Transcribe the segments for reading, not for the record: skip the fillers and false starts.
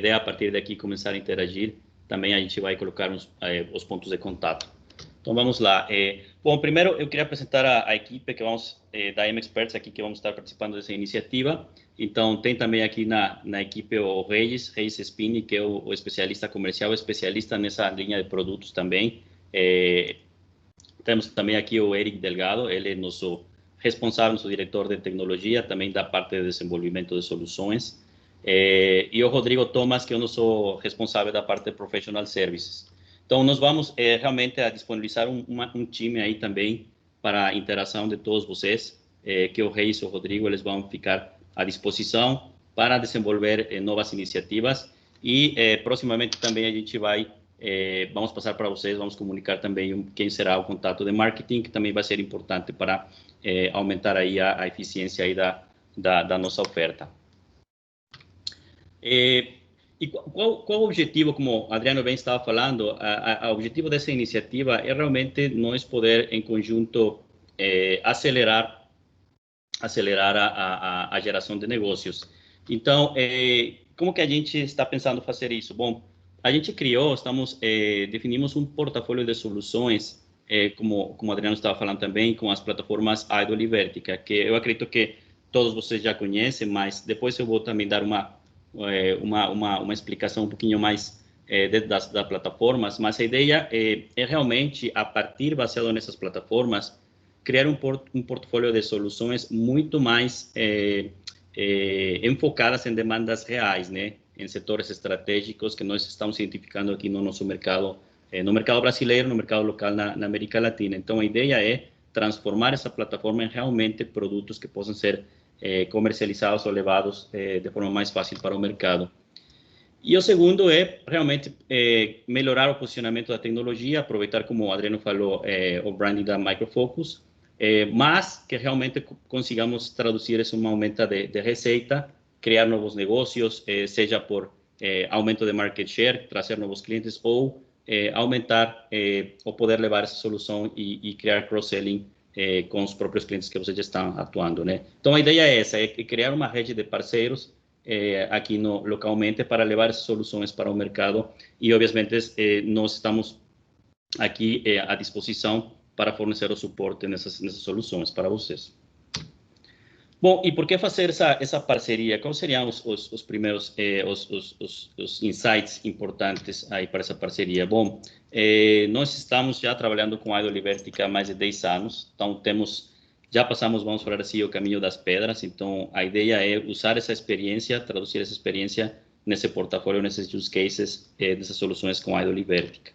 ideia é, a partir daqui, começar a interagir. Também a gente vai colocar os pontos de contato. Então, vamos lá. Bom, primeiro, eu queria apresentar a equipe que vamos, da M-Experts aqui, que vamos estar participando dessa iniciativa. Então, tem também aqui na equipe o Regis Spini, que é o especialista comercial, especialista nessa linha de produtos também. Temos também aqui o Eric Delgado, ele é nosso responsável, nosso diretor de tecnologia, também da parte de desenvolvimento de soluções. E o Rodrigo Thomas, que é o nosso responsável da parte de Professional Services. Então, nós vamos realmente a disponibilizar um time aí também para a interação de todos vocês, que o Reis e o Rodrigo, eles vão ficar à disposição para desenvolver novas iniciativas. E, proximamente, também a gente vai, vamos passar para vocês, vamos comunicar também quem será o contato de marketing, que também vai ser importante para aumentar aí a eficiência aí da nossa oferta. E qual o objetivo, como Adriano bem estava falando, o objetivo dessa iniciativa é realmente nós poder, em conjunto, acelerar a geração de negócios. Então, como que a gente está pensando fazer isso? Bom, a gente definimos um portfólio de soluções, como o Adriano estava falando também, com as plataformas Idol e Vertica, que eu acredito que todos vocês já conhecem, mas depois eu vou também dar uma explicação um pouquinho mais das plataformas, mas a ideia é realmente, baseado nessas plataformas, criar um portfólio de soluções muito mais enfocadas em demandas reais, né? Em setores estratégicos que nós estamos identificando aqui no nosso mercado, no mercado brasileiro, no mercado local na América Latina. Então, a ideia é transformar essa plataforma em realmente produtos que possam ser comercializados ou levados de forma mais fácil para o mercado. E o segundo é realmente melhorar o posicionamento da tecnologia, aproveitar, como o Adriano falou, o branding da Micro Focus, mas que realmente consigamos traduzir isso em um aumento de receita, criar novos negócios, seja por aumento de market share, trazer novos clientes, ou aumentar ou poder levar essa solução e criar cross-selling com os próprios clientes que vocês já estão atuando, né? Então, a ideia é essa, é criar uma rede de parceiros aqui localmente para levar essas soluções para o mercado e, obviamente, nós estamos aqui à disposição para fornecer o suporte nessas soluções para vocês. Bom, e por que fazer essa parceria? Quais seriam os primeiros os insights importantes aí para essa parceria? Bom, nós estamos já trabalhando com a Idol e Vertica há mais de 10 anos, então já passamos, vamos falar assim, o caminho das pedras. Então, a ideia é usar essa experiência, traduzir essa experiência nesse portfólio, nesses use cases dessas soluções com a Idol e Vertica.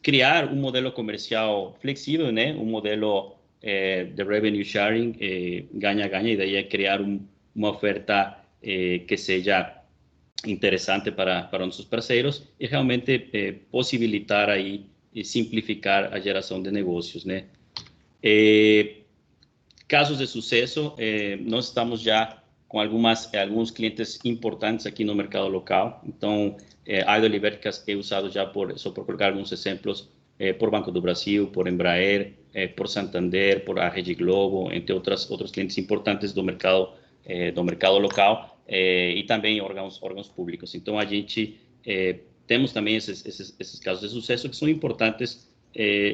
Criar um modelo comercial flexível, né? Um modelo de revenue sharing, ganha-ganha, e daí é criar uma oferta que seja interessante para nossos parceiros e realmente possibilitar aí e simplificar a geração de negócios, né? Casos de sucesso, nós estamos já com alguns clientes importantes aqui no mercado local. Então, Idol e Vertica é usado já só por colocar alguns exemplos, por Banco do Brasil, por Embraer, por Santander, por a Rede Globo, entre outros clientes importantes do mercado local e também órgãos públicos. Então, a gente temos também esses casos de sucesso que são importantes.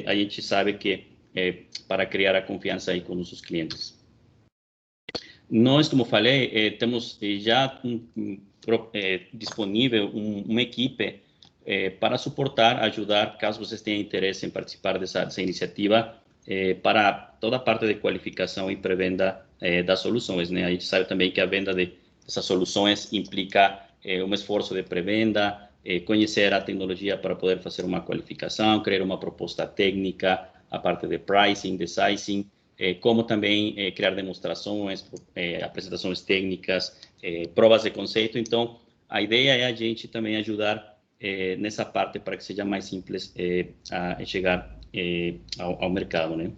A gente sabe que para criar a confiança aí com nossos clientes. Nós, como falei, temos já disponível uma equipe para suportar, ajudar, caso vocês tenham interesse em participar dessa iniciativa, para toda a parte de qualificação e pré-venda das soluções, né? A gente sabe também que a venda dessas soluções implica um esforço de pré-venda, conhecer a tecnologia para poder fazer uma qualificação, criar uma proposta técnica, a parte de pricing, de sizing, como também criar demonstrações, apresentações técnicas, provas de conceito. Então, a ideia é a gente também ajudar nessa parte para que seja mais simples a chegar ao mercado, né?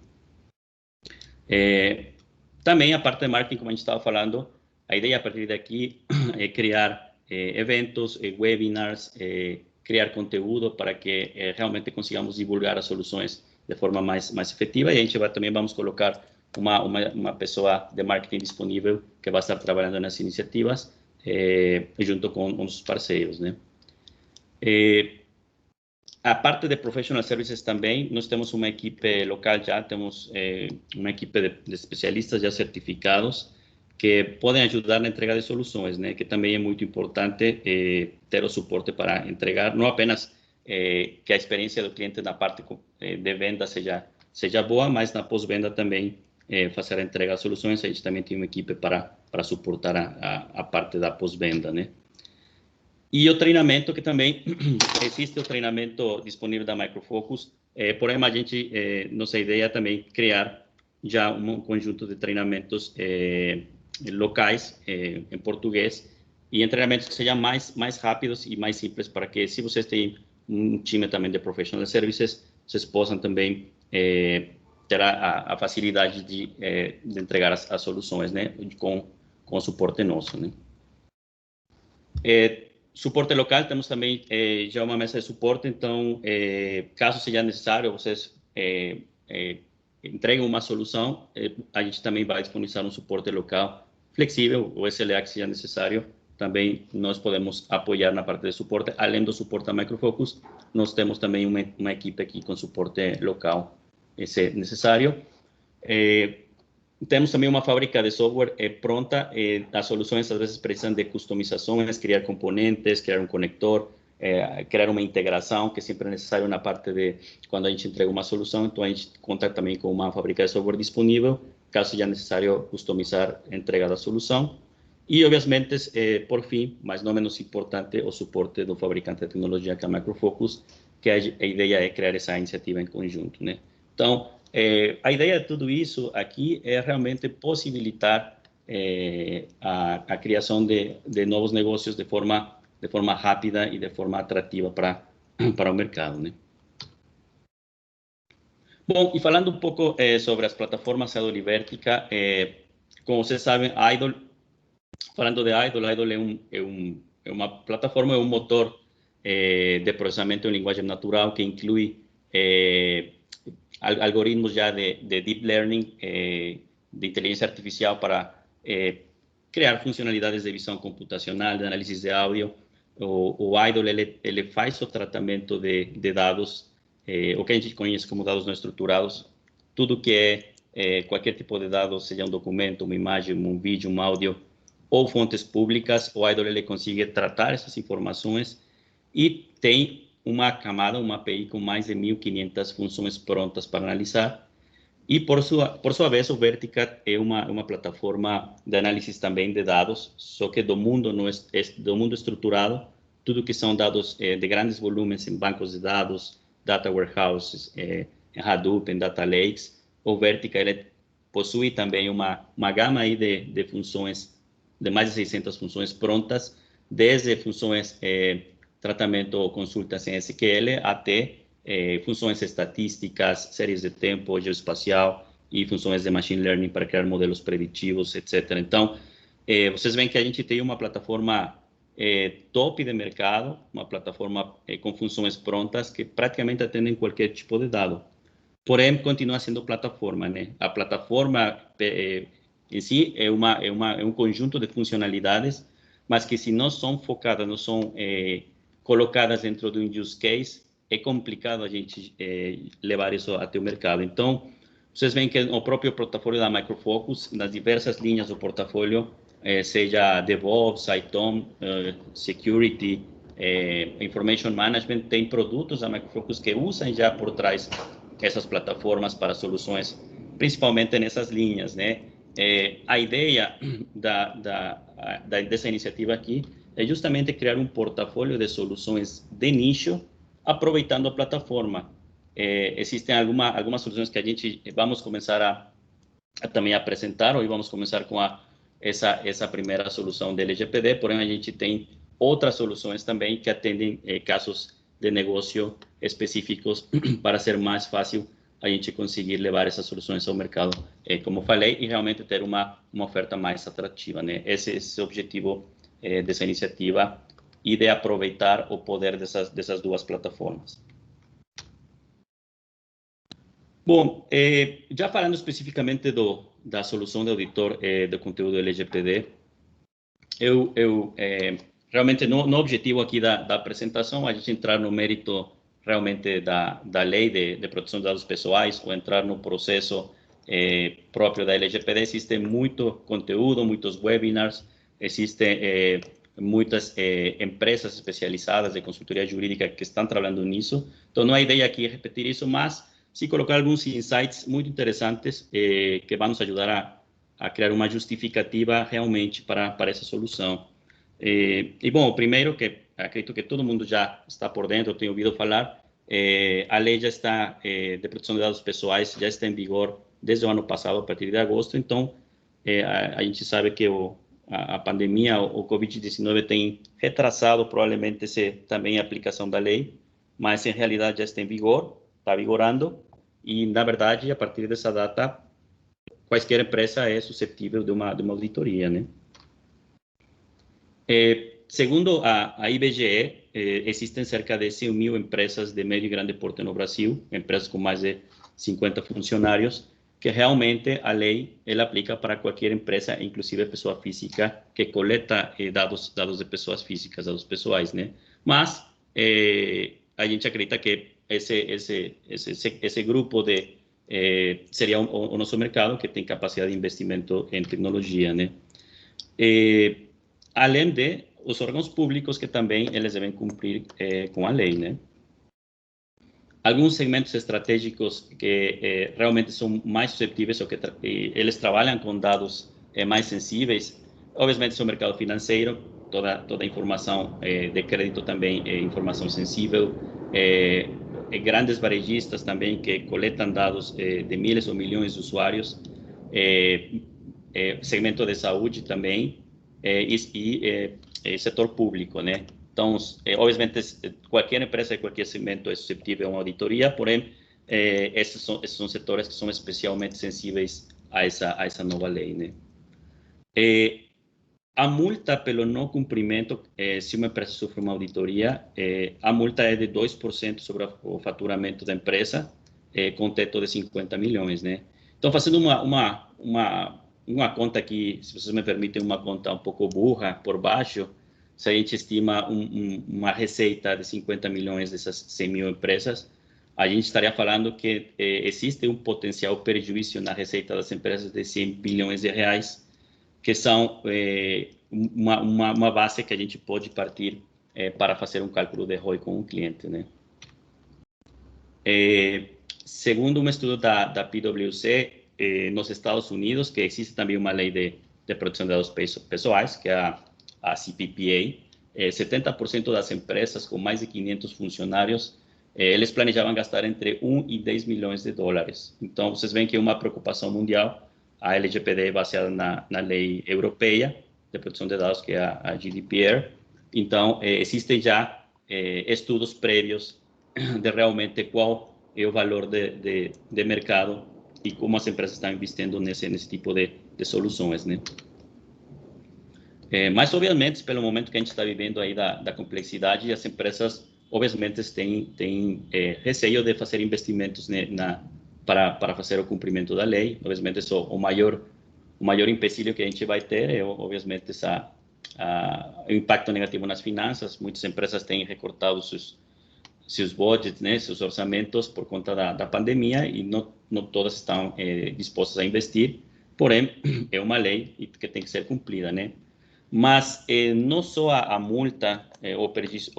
Também a parte de marketing, como a gente estava falando, a ideia a partir daqui é criar eventos, webinars, criar conteúdo para que realmente consigamos divulgar as soluções de forma mais efetiva, e a gente também vamos colocar uma pessoa de marketing disponível que vai estar trabalhando nas iniciativas junto com os parceiros, né? A parte de professional services também, nós temos uma equipe local já, temos uma equipe de especialistas já certificados que podem ajudar na entrega de soluções, né? Que também é muito importante ter o suporte para entregar, não apenas que a experiência do cliente na parte de venda seja boa, mas na pós-venda também fazer a entrega de soluções. A gente também tem uma equipe para suportar a parte da pós-venda, né? E o treinamento, que também existe o treinamento disponível da Micro Focus, porém a gente, nossa ideia é também criar já um conjunto de treinamentos locais em português e em treinamentos que sejam mais rápidos e mais simples para que, se vocês têm um time também de professional services, vocês possam também ter a facilidade de entregar as soluções, né, com o suporte nosso, né. Suporte local, temos também já uma mesa de suporte, então, caso seja necessário, vocês entregam uma solução, a gente também vai disponibilizar um suporte local flexível, o SLA que seja necessário, também nós podemos apoiar na parte de suporte. Além do suporte da Micro Focus, nós temos também uma equipe aqui com suporte local, se necessário. Temos também uma fábrica de software pronta. As soluções às vezes precisam de customizações, criar componentes, criar um conector, criar uma integração, que sempre é necessário na parte de quando a gente entrega uma solução. Então a gente conta também com uma fábrica de software disponível, caso seja necessário customizar a entrega da solução. E, obviamente, por fim, mas não menos importante, o suporte do fabricante de tecnologia, que é a Micro Focus, que a ideia é criar essa iniciativa em conjunto, né? Então, a ideia de tudo isso aqui é realmente possibilitar a criação de novos negócios de forma rápida e de forma atrativa para o mercado, né? Bom, e falando um pouco sobre as plataformas Idol e Vertica, como vocês sabem, falando de Idol é uma plataforma, é um motor de processamento em linguagem natural que inclui algoritmos já de deep learning, de inteligência artificial para criar funcionalidades de visão computacional, de análise de áudio. O Idol ele faz o tratamento de dados, o que a gente conhece como dados não estruturados, tudo que qualquer tipo de dado, seja um documento, uma imagem, um vídeo, um áudio, ou fontes públicas. O Idol ele consegue tratar essas informações e tem uma camada, uma API com mais de 1.500 funções prontas para analisar. E, por sua vez, o Vertica é uma plataforma de análise também de dados, só que do mundo do mundo estruturado, tudo que são dados de grandes volumes em bancos de dados, data warehouses, em Hadoop, em data lakes. O Vertica ele possui também uma gama aí de funções, de mais de 600 funções prontas, desde funções tratamento ou consultas em SQL até funções estatísticas, séries de tempo, geoespacial e funções de machine learning para criar modelos preditivos, etc. Então, vocês veem que a gente tem uma plataforma top de mercado, uma plataforma com funções prontas que praticamente atendem qualquer tipo de dado. Porém, continua sendo plataforma, né? A plataforma em si é um conjunto de funcionalidades, mas que, se não são focadas, não são colocadas dentro de um use case, é complicado a gente levar isso até o mercado. Então, vocês veem que o próprio portfólio da Micro Focus, nas diversas linhas do portfólio, seja DevOps, ITOM, Security, Information Management, tem produtos da Micro Focus que usam já por trás essas plataformas para soluções, principalmente nessas linhas, né? A ideia dessa iniciativa aqui é justamente criar um portfólio de soluções de nicho, aproveitando a plataforma. Existem algumas soluções que a gente vamos começar a também apresentar. Hoje vamos começar com essa primeira solução da LGPD, porém a gente tem outras soluções também que atendem casos de negócio específicos para ser mais fácil a gente conseguir levar essas soluções ao mercado, como falei, e realmente ter uma oferta mais atrativa, né? Esse é o objetivo dessa iniciativa e de aproveitar o poder dessas duas plataformas. Bom, já falando especificamente da solução de auditor de conteúdo LGPD, realmente no objetivo aqui da apresentação a gente entrar no mérito realmente da lei de proteção de dados pessoais ou entrar no processo próprio da LGPD. Existe muito conteúdo, muitos webinars, existem muitas empresas especializadas de consultoria jurídica que estão trabalhando nisso. Então, não é ideia aqui repetir isso, mas sim colocar alguns insights muito interessantes que vão nos ajudar a criar uma justificativa realmente para essa solução. Bom, o primeiro, que acredito que todo mundo já está por dentro, tem ouvido falar, a lei já está, de proteção de dados pessoais, já está em vigor desde o ano passado, a partir de agosto. Então, a gente sabe que a pandemia, o Covid-19 tem retrasado provavelmente também a aplicação da lei, mas em realidade já está em vigor, está vigorando, e na verdade, a partir dessa data, qualquer empresa é suscetível de uma auditoria, né? Segundo a IBGE, existem cerca de 100.000 empresas de médio e grande porte no Brasil, empresas com mais de 50 funcionários, que realmente a lei ela aplica para qualquer empresa, inclusive pessoa física, que coleta dados de pessoas físicas, dados pessoais, né? Mas a gente acredita que esse grupo seria o nosso mercado, que tem capacidade de investimento em tecnologia, né? Além de os órgãos públicos, que também eles devem cumprir com a lei, né? Alguns segmentos estratégicos que realmente são mais suscetíveis ou que eles trabalham com dados mais sensíveis, obviamente, é o mercado financeiro, toda a informação de crédito também é informação sensível, grandes varejistas também que coletam dados de milhares ou milhões de usuários, segmento de saúde também, e setor público, né? Então, obviamente, qualquer empresa de qualquer segmento é suscetível a uma auditoria, porém, esses são setores que são especialmente sensíveis a essa nova lei, né? A multa pelo não cumprimento, se uma empresa sofre uma auditoria, a multa é de 2% sobre o faturamento da empresa, com teto de 50 milhões, né? Então, fazendo uma conta aqui, se vocês me permitem, uma conta um pouco burra por baixo, se a gente estima uma receita de 50 milhões dessas 100.000 empresas, a gente estaria falando que existe um potencial prejuízo na receita das empresas de 100 bilhões de reais, que são uma base que a gente pode partir para fazer um cálculo de ROI com o cliente, né? Segundo um estudo da PwC, nos Estados Unidos, que existe também uma lei de proteção de dados pessoais, que é a CPPA, 70% das empresas com mais de 500 funcionários, eles planejavam gastar entre 1 e 10 milhões de dólares. Então, vocês veem que é uma preocupação mundial. A LGPD é baseada na lei europeia de proteção de dados, que é a GDPR. Então, existem já estudos prévios de realmente qual é o valor de mercado e como as empresas estão investindo nesse tipo de soluções, né? Mas, obviamente, pelo momento que a gente está vivendo aí da complexidade, as empresas, obviamente, têm receio de fazer investimentos para fazer o cumprimento da lei. Obviamente, isso, o maior empecilho que a gente vai ter é, obviamente, o impacto negativo nas finanças. Muitas empresas têm recortado seus budgets, né, seus orçamentos por conta da pandemia, e não todas estão dispostas a investir. Porém, é uma lei que tem que ser cumprida, né? Mas não só a multa, o prejuízo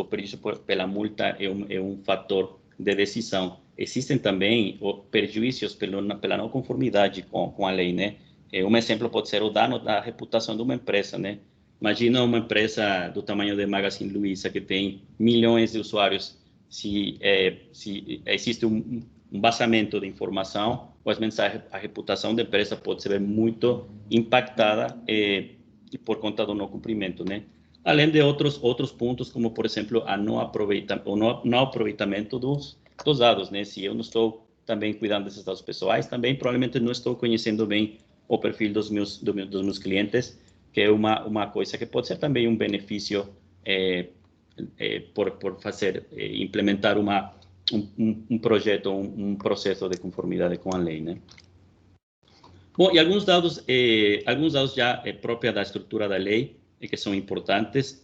pela multa é um fator de decisão. Existem também prejuízos pela não conformidade com a lei, né? Um exemplo pode ser o dano da reputação de uma empresa, né? Imagina uma empresa do tamanho de Magazine Luiza, que tem milhões de usuários. Se existe um vazamento de informação, obviamente a reputação da empresa pode ser muito impactada por conta do não cumprimento, né? Além de outros pontos, como, por exemplo, o não aproveitamento dos dados, né? Se eu não estou também cuidando desses dados pessoais, também provavelmente não estou conhecendo bem o perfil dos meus clientes, que é uma coisa que pode ser também um benefício por implementar um projeto, um processo de conformidade com a lei, né? Bom, e alguns dados já própria da estrutura da lei, que são importantes.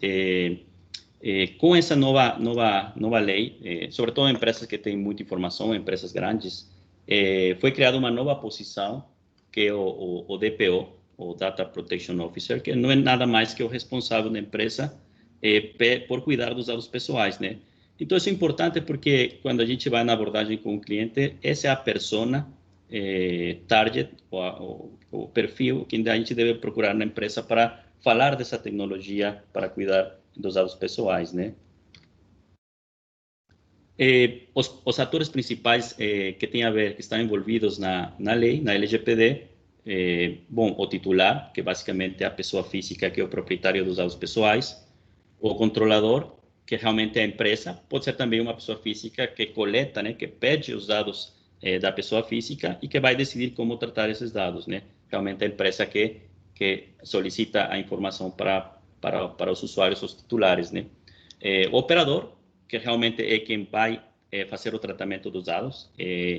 Com essa nova lei, sobre todo em empresas que têm muita informação, empresas grandes, foi criada uma nova posição, que é o DPO, o Data Protection Officer, que não é nada mais que o responsável da empresa por cuidar dos dados pessoais, né? Então, isso é importante porque quando a gente vai na abordagem com o cliente, essa é a persona target, o perfil que a gente deve procurar na empresa para falar dessa tecnologia para cuidar dos dados pessoais, né? Os atores principais que têm a ver, que estão envolvidos na lei, na LGPD, bom, o titular, que basicamente é a pessoa física que é o proprietário dos dados pessoais, o controlador, que realmente é a empresa, pode ser também uma pessoa física que coleta, né, que pede os dados da pessoa física e que vai decidir como tratar esses dados, né? Realmente a empresa que solicita a informação para os usuários, os titulares, né? O operador, que realmente é quem vai fazer o tratamento dos dados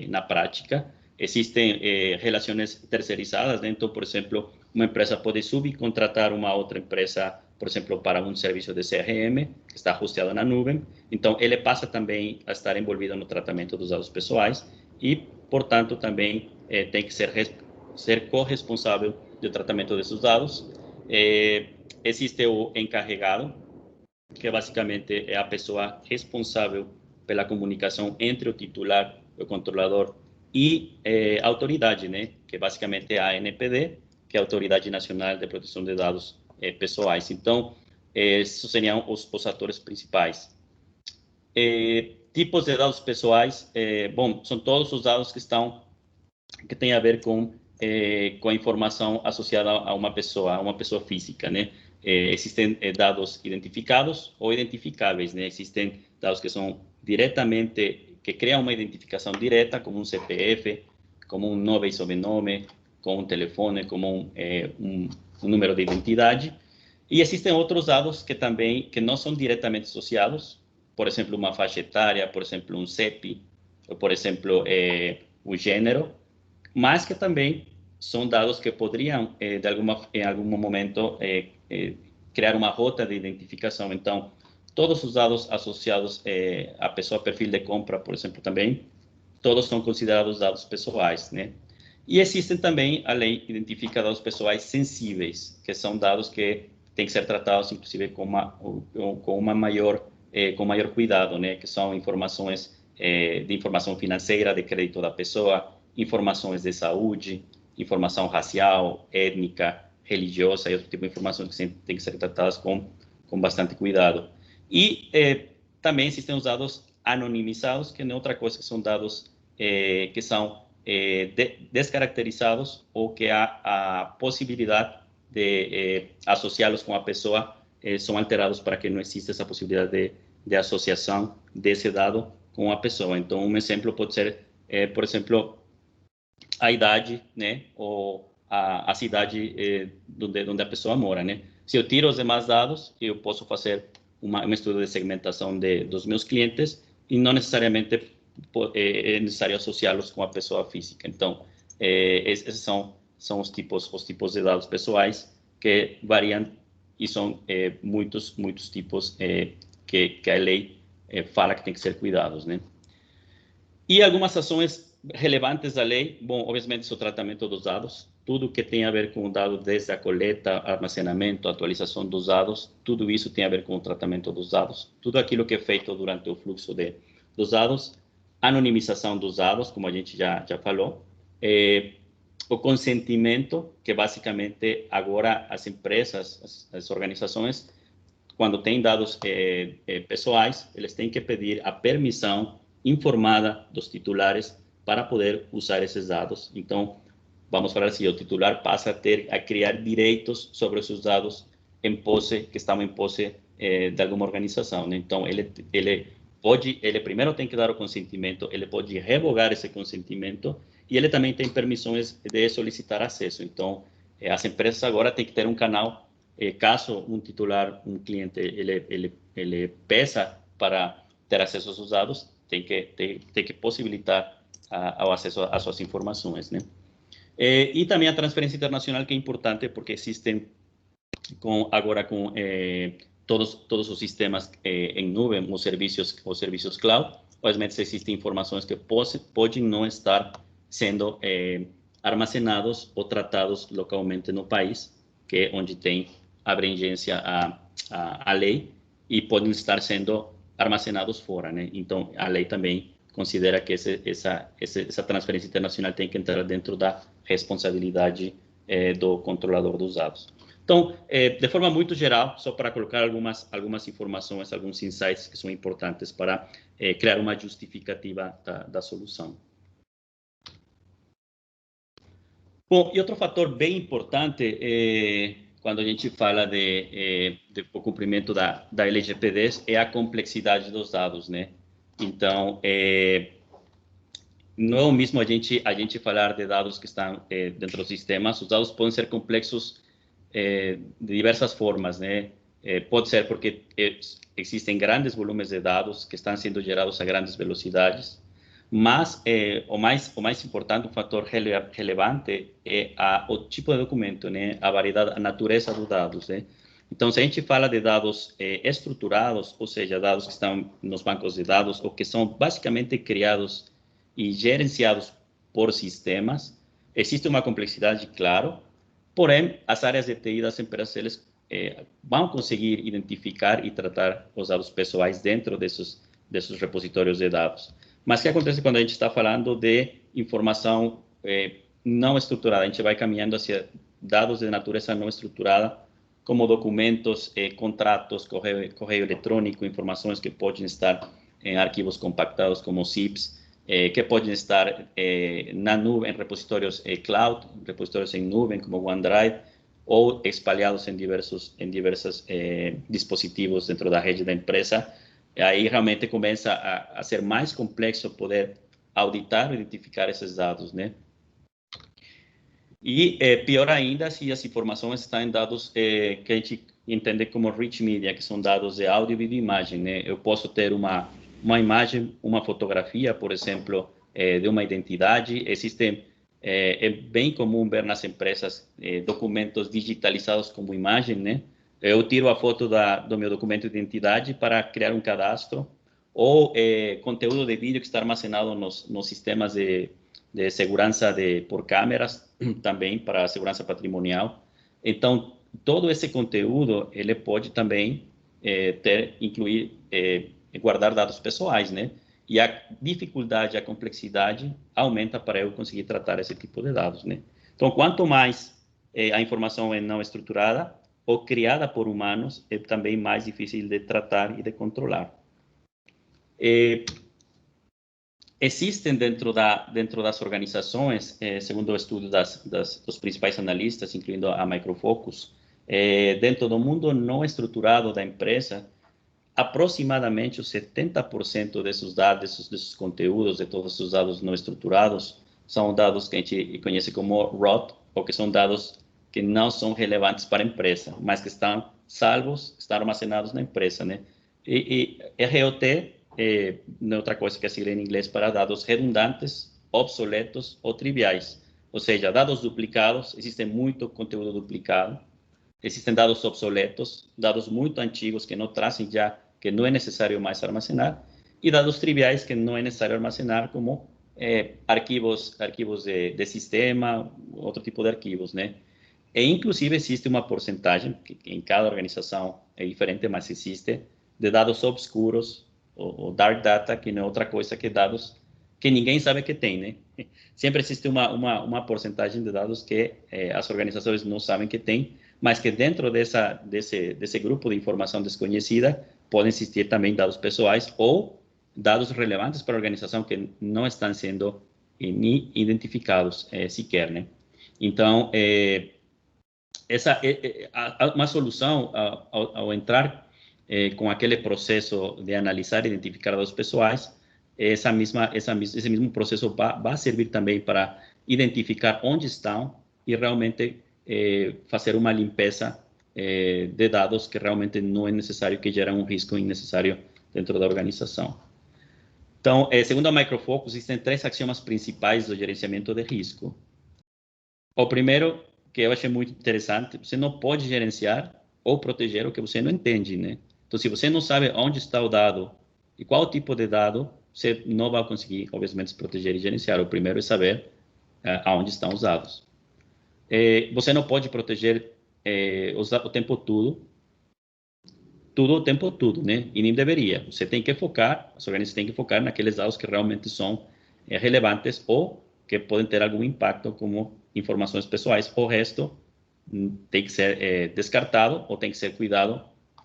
na prática. Existem relações terceirizadas, né? Então, por exemplo, uma empresa pode subcontratar uma outra empresa, por exemplo, para um serviço de CRM, que está hosteado na nuvem. Então, ele passa também a estar envolvido no tratamento dos dados pessoais e, portanto, também tem que ser corresponsável do tratamento desses dados. Existe o encarregado, que basicamente é a pessoa responsável pela comunicação entre o titular, o controlador e a autoridade, né? Que basicamente é a ANPD, que é a Autoridade Nacional de Proteção de Dados Pessoais. Então, esses seriam os atores principais. Tipos de dados pessoais, bom, são todos os dados que têm a ver com a informação associada a uma pessoa física, né? Existem dados identificados ou identificáveis, né? Existem dados que são diretamente, que criam uma identificação direta, como um CPF, como um nome e sobrenome, como um telefone, como um número de identidade. E existem outros dados que também que não são diretamente associados, por exemplo, uma faixa etária, por exemplo, um CEP, ou, por exemplo, o gênero, mas que também são dados que poderiam, em algum momento, criar uma rota de identificação. Então, todos os dados associados à pessoa, perfil de compra, por exemplo, também, todos são considerados dados pessoais, né? E existem também, a lei identifica dados pessoais sensíveis, que são dados que têm que ser tratados, inclusive, com maior cuidado, né? Que são informações de informação financeira, de crédito da pessoa, informações de saúde, informação racial, étnica, religiosa e outro tipo de informações que tem que ser tratadas com bastante cuidado. E também existem os dados anonimizados, que não é outra coisa, que são dados que são descaracterizados ou que a possibilidade de associá-los com a pessoa são alterados para que não exista essa possibilidade de associação desse dado com a pessoa. Então, um exemplo pode ser, por exemplo, a idade, né, ou a cidade onde a pessoa mora, né? Se eu tiro os demais dados, eu posso fazer um estudo de segmentação dos meus clientes e não necessariamente é necessário associá-los com a pessoa física. Então, esses são os tipos de dados pessoais que variam e são muitos tipos que a lei fala que tem que ser cuidados, né? E algumas ações relevantes da lei, bom, obviamente, o tratamento dos dados, tudo que tem a ver com o dado, desde a coleta, armazenamento, atualização dos dados, tudo isso tem a ver com o tratamento dos dados, tudo aquilo que é feito durante o fluxo dos dados, anonimização dos dados, como a gente já falou, o consentimento, que basicamente agora as empresas, as organizações, quando têm dados pessoais, eles têm que pedir a permissão informada dos titulares para poder usar esses dados. Então, vamos falar assim, o titular passa a criar direitos sobre esses dados que estão em posse de alguma organização, né? Então, ele primeiro tem que dar o consentimento, ele pode revogar esse consentimento e ele também tem permissões de solicitar acesso. Então, as empresas agora têm que ter um canal, caso um titular, um cliente, ele peça para ter acesso aos seus dados, tem que possibilitar o acesso às suas informações, né? E também a transferência internacional, que é importante porque existem agora com todos os sistemas em nuvem, os serviços cloud, obviamente existem informações que podem não estar sendo armazenados ou tratados localmente no país, que é onde tem abrangência a lei, e podem estar sendo armazenados fora, né? Então, a lei também considera que essa transferência internacional tem que entrar dentro da responsabilidade do controlador dos dados. Então, de forma muito geral, só para colocar algumas informações, alguns insights que são importantes para criar uma justificativa da solução. Bom, e outro fator bem importante quando a gente fala do cumprimento da LGPD é a complexidade dos dados, né? Então, não é o mesmo a gente falar de dados que estão dentro dos sistemas. Os dados podem ser complexos de diversas formas, né? Pode ser porque existem grandes volumes de dados que estão sendo gerados a grandes velocidades, mas o mais importante, um fator relevante é o tipo de documento, né? A variedade, a natureza dos dados, né? Então, se a gente fala de dados estruturados, ou seja, dados que estão nos bancos de dados ou que são basicamente criados e gerenciados por sistemas, existe uma complexidade, claro, porém, as áreas de TI das empresas, eles vão conseguir identificar e tratar os dados pessoais dentro desses repositórios de dados. Mas o que acontece quando a gente está falando de informação não estruturada? A gente vai caminhando hacia dados de natureza não estruturada, como documentos, contratos, correio eletrônico, informações que podem estar em arquivos compactados como zips, que podem estar na nuvem, em repositórios cloud, repositórios em nuvem como OneDrive, ou espalhados em diversos dispositivos dentro da rede da empresa. Aí realmente começa a ser mais complexo poder auditar e identificar esses dados, né? E pior ainda se as informações estão em dados que a gente entende como rich media, que são dados de áudio e de imagem, né? Eu posso ter uma imagem, uma fotografia, por exemplo, de uma identidade. É bem comum ver nas empresas documentos digitalizados como imagem, né? Eu tiro a foto do meu documento de identidade para criar um cadastro, ou conteúdo de vídeo que está armazenado nos sistemas de segurança por câmeras, também para a segurança patrimonial. Então, todo esse conteúdo, ele pode também incluir, guardar dados pessoais, né? E a dificuldade, a complexidade aumenta para eu conseguir tratar esse tipo de dados, né? Então, quanto mais a informação é não estruturada ou criada por humanos, é também mais difícil de tratar e de controlar. Existem dentro das organizações, segundo o estudo dos principais analistas, incluindo a Micro Focus, dentro do mundo não estruturado da empresa, aproximadamente os 70% desses dados, desses conteúdos, de todos os dados não estruturados, são dados que a gente conhece como ROT, ou que são dados que não são relevantes para a empresa, mas que estão salvos, estão armazenados na empresa, né? E ROT não é outra coisa que a sigla em inglês para dados redundantes, obsoletos ou triviais. Ou seja, dados duplicados, existe muito conteúdo duplicado, existem dados obsoletos, dados muito antigos que não trazem já, que não é necessário mais armazenar, e dados triviais que não é necessário armazenar, como arquivos de sistema, outro tipo de arquivos, né? E, inclusive, existe uma porcentagem, que em cada organização é diferente, mas existe, de dados obscuros, ou dark data, que não é outra coisa que dados que ninguém sabe que tem, né? Sempre existe uma porcentagem de dados que as organizações não sabem que tem, mas que dentro desse grupo de informação desconhecida podem existir também dados pessoais ou dados relevantes para a organização que não estão sendo nem identificados sequer, né? Então, uma solução ao entrar com aquele processo de analisar e identificar dados pessoais, esse mesmo processo vai servir também para identificar onde estão e realmente fazer uma limpeza de dados que realmente não é necessário, que geram um risco innecessário dentro da organização. Então, segundo a Micro Focus, existem 3 axiomas principais do gerenciamento de risco. O primeiro que eu achei muito interessante, você não pode gerenciar ou proteger o que você não entende, né? Então, se você não sabe onde está o dado e qual tipo de dado, você não vai conseguir, obviamente, se proteger e gerenciar. O primeiro é saber aonde estão os dados. Você não pode proteger o tempo tudo o tempo todo, né? E nem deveria. Você tem que focar, as organizações têm que focar naqueles dados que realmente são relevantes ou que podem ter algum impacto, como informações pessoais. O resto tem que ser descartado ou tem que ser cuidado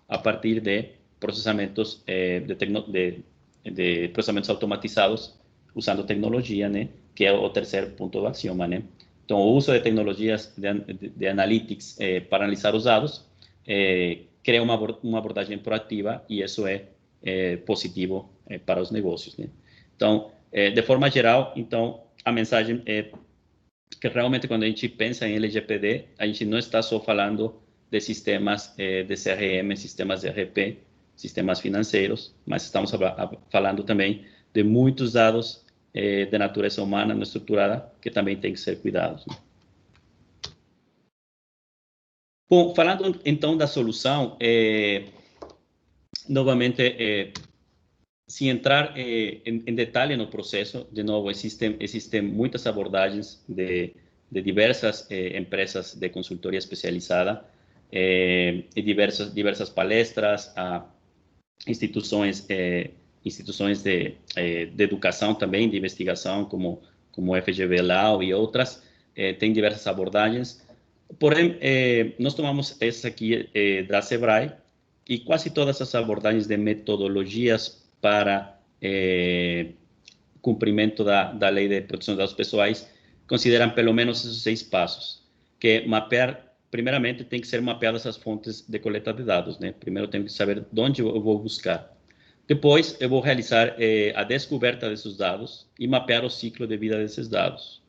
a partir de processamentos de processamentos automatizados usando tecnologia, né? Que é o terceiro ponto do axioma, né? Então, o uso de tecnologias de analytics para analisar os dados cria uma abordagem proativa e isso é positivo para os negócios, né? Então, de forma geral, então, a mensagem é que realmente quando a gente pensa em LGPD, a gente não está só falando de sistemas de CRM, sistemas de ERP, sistemas financeiros, mas estamos falando também de muitos dados de natureza humana não estruturada que também tem que ser cuidados, né? Bom, falando então da solução, novamente, sem entrar em detalhe no processo, de novo, existem muitas abordagens de diversas empresas de consultoria especializada, e diversas palestras, instituições de educação também, de investigação, como o FGV Lao e outras, tem diversas abordagens. Porém, nós tomamos essa aqui da Sebrae, e quase todas as abordagens de metodologias para cumprimento da Lei de Proteção de Dados Pessoais consideram pelo menos esses 6 passos, que primeiramente tem que ser mapeadas as fontes de coleta de dados, né? Primeiro tenho que saber de onde eu vou buscar. Depois, eu vou realizar a descoberta desses dados e mapear o ciclo de vida desses dados.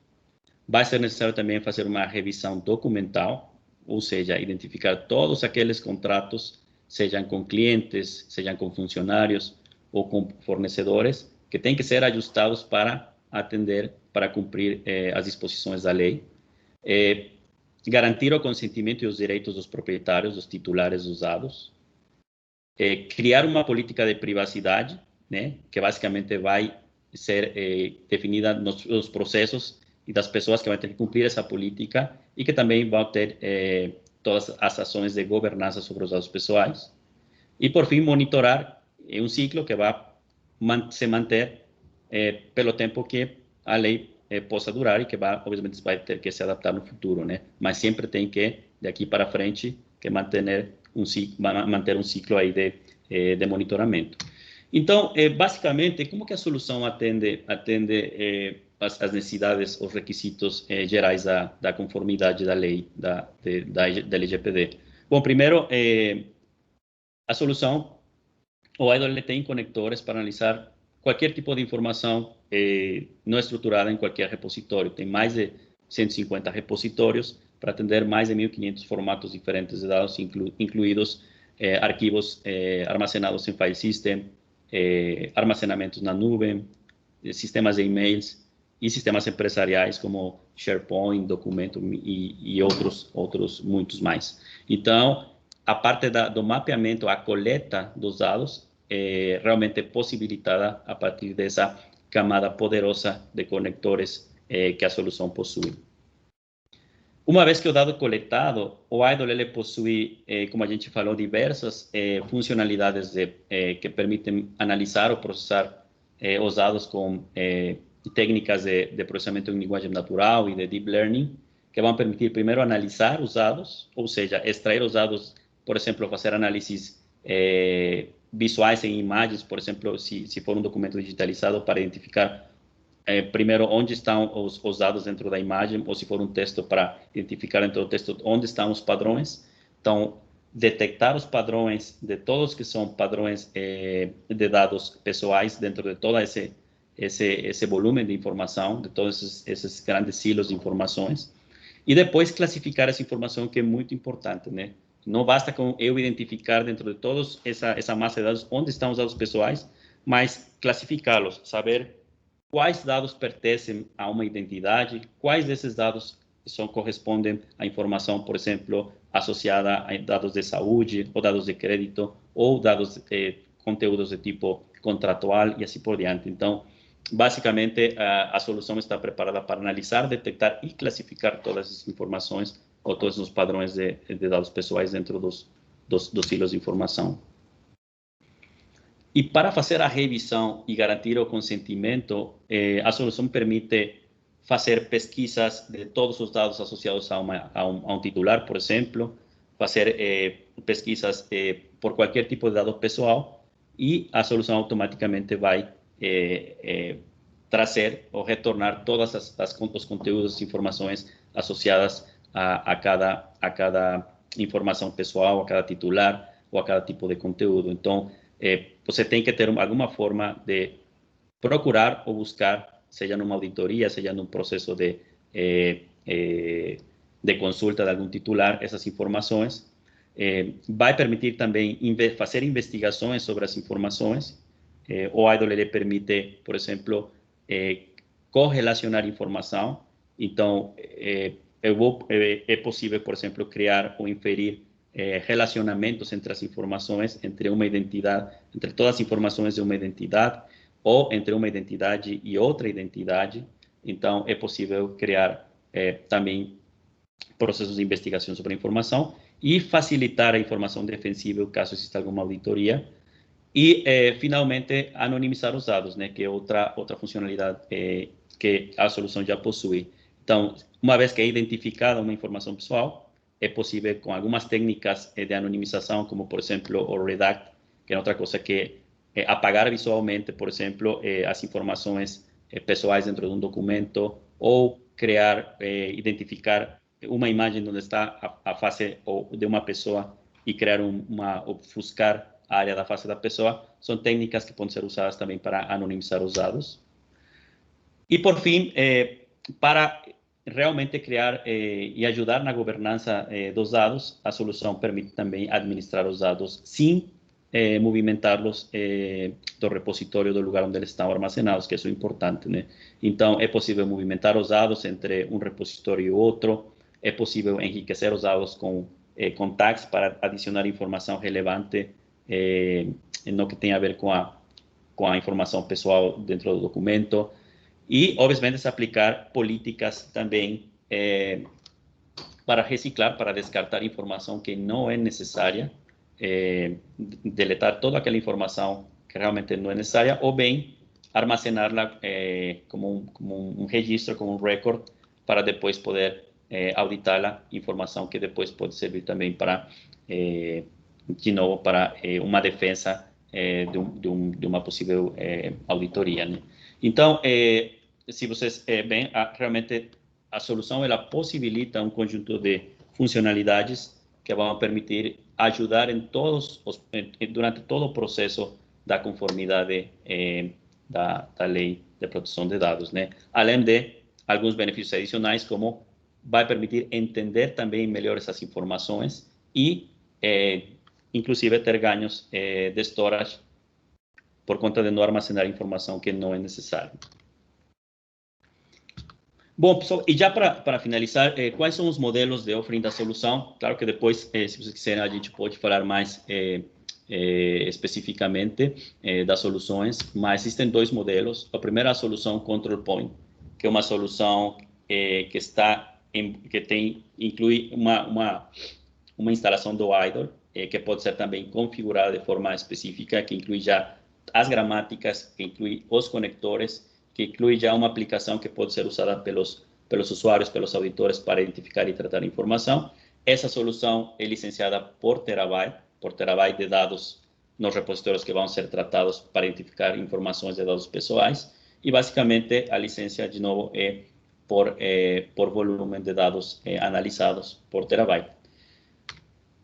Vai ser necessário também fazer uma revisão documental, ou seja, identificar todos aqueles contratos, sejam com clientes, sejam com funcionários ou com fornecedores, que têm que ser ajustados para atender, para cumprir as disposições da lei. Garantir o consentimento e os direitos dos proprietários, dos titulares dos dados. Criar uma política de privacidade, né, que basicamente vai ser definida nos processos e das pessoas que vão ter que cumprir essa política e que também vão ter todas as ações de governança sobre os dados pessoais. E, por fim, monitorar um ciclo que vai se manter pelo tempo que a lei possa durar e que, obviamente, vai ter que se adaptar no futuro, né? Mas sempre tem que, de aqui para frente, que manter um ciclo aí de monitoramento. Então, basicamente, como que a solução atende as necessidades, os requisitos gerais da conformidade da lei da LGPD? Bom, primeiro, a solução, o IDOL tem conectores para analisar qualquer tipo de informação não estruturada em qualquer repositório. Tem mais de 150 repositórios para atender mais de 1.500 formatos diferentes de dados, incluídos arquivos armazenados em file system, armazenamentos na nuvem, sistemas de e-mails e sistemas empresariais como SharePoint, Documento e outros muitos mais. Então, a parte do mapeamento, a coleta dos dados, realmente possibilitada a partir dessa camada poderosa de conectores que a solução possui. Uma vez que o dado é coletado, o IDOL ele possui, como a gente falou, diversas funcionalidades que permitem analisar ou processar os dados com técnicas de processamento em linguagem natural e de deep learning, que vão permitir primeiro analisar os dados, ou seja, extrair os dados, por exemplo, fazer análises visuais em imagens, por exemplo, se for um documento digitalizado, para identificar primeiro onde estão os dados dentro da imagem, ou se for um texto, para identificar dentro do texto onde estão os padrões. Então, detectar os padrões de todos que são padrões de dados pessoais dentro de todo esse volume de informação, de todos esses grandes silos de informações, e depois classificar essa informação, que é muito importante, né? Não basta com eu identificar dentro de todos essa massa de dados onde estão os dados pessoais, mas classificá-los, saber quais dados pertencem a uma identidade, quais desses dados correspondem a informação, por exemplo, associada a dados de saúde, ou dados de crédito, ou dados, conteúdos de tipo contratual e assim por diante. Então, basicamente, a solução está preparada para analisar, detectar e classificar todas as informações ou todos os padrões de dados pessoais dentro dos filos de informação. E para fazer a revisão e garantir o consentimento, a solução permite fazer pesquisas de todos os dados associados a um titular, por exemplo, fazer pesquisas por qualquer tipo de dado pessoal, e a solução automaticamente vai trazer ou retornar todas os conteúdos e informações associadas a cada informação pessoal, a cada titular ou a cada tipo de conteúdo. Então, você tem que ter alguma forma de procurar ou buscar, seja numa auditoria, seja num processo de consulta de algum titular, essas informações. Vai permitir também fazer investigações sobre as informações. O IDOL ele permite, por exemplo, correlacionar informação. Então, é possível, por exemplo, criar ou inferir relacionamentos entre as informações, entre uma identidade, entre todas as informações de uma identidade, ou entre uma identidade e outra identidade. Então, é possível criar também processos de investigação sobre a informação e facilitar a informação defensível caso exista alguma auditoria. E, finalmente, anonimizar os dados, né, que é outra funcionalidade que a solução já possui. Então, uma vez que é identificada uma informação pessoal, é possível, com algumas técnicas de anonimização, como, por exemplo, o redact, que é outra coisa que apagar visualmente, por exemplo, as informações pessoais dentro de um documento, ou criar, identificar uma imagem onde está a face de uma pessoa e criar ofuscar a área da face da pessoa, são técnicas que podem ser usadas também para anonimizar os dados. E, por fim, para realmente criar e ajudar na governança dos dados, a solução permite também administrar os dados sem movimentá-los do repositório do lugar onde eles estão armazenados, que isso é importante, né? Então, é possível movimentar os dados entre um repositório e outro, é possível enriquecer os dados com tags para adicionar informação relevante no que tem a ver com a informação pessoal dentro do documento. E, obviamente, se aplicar políticas também para reciclar, para descartar informação que não é necessária, deletar toda aquela informação que realmente não é necessária, ou bem armazená-la como um registro, como um record, para depois poder auditá-la, informação que depois pode servir também para, de novo, para uma defesa de uma possível auditoria, né? Então, se vocês veem, realmente a solução ela possibilita um conjunto de funcionalidades que vão permitir ajudar durante todo o processo da conformidade da lei de proteção de dados, né? Além de alguns benefícios adicionais, como vai permitir entender também melhor essas informações e, inclusive, ter ganhos de storage por conta de não armazenar informação que não é necessária. Bom, pessoal, e já para finalizar, quais são os modelos de offering da solução? Claro que depois, se vocês quiserem, a gente pode falar mais especificamente das soluções, mas existem dois modelos. A primeira é a solução Control Point, que é uma solução inclui uma instalação do IDOL, que pode ser também configurada de forma específica, que inclui já as gramáticas, que inclui os conectores, que inclui já uma aplicação que pode ser usada pelos usuários, pelos auditores, para identificar e tratar informação. Essa solução é licenciada por terabyte de dados nos repositórios que vão ser tratados para identificar informações de dados pessoais. E, basicamente, a licença, de novo, é por volume de dados analisados por terabyte.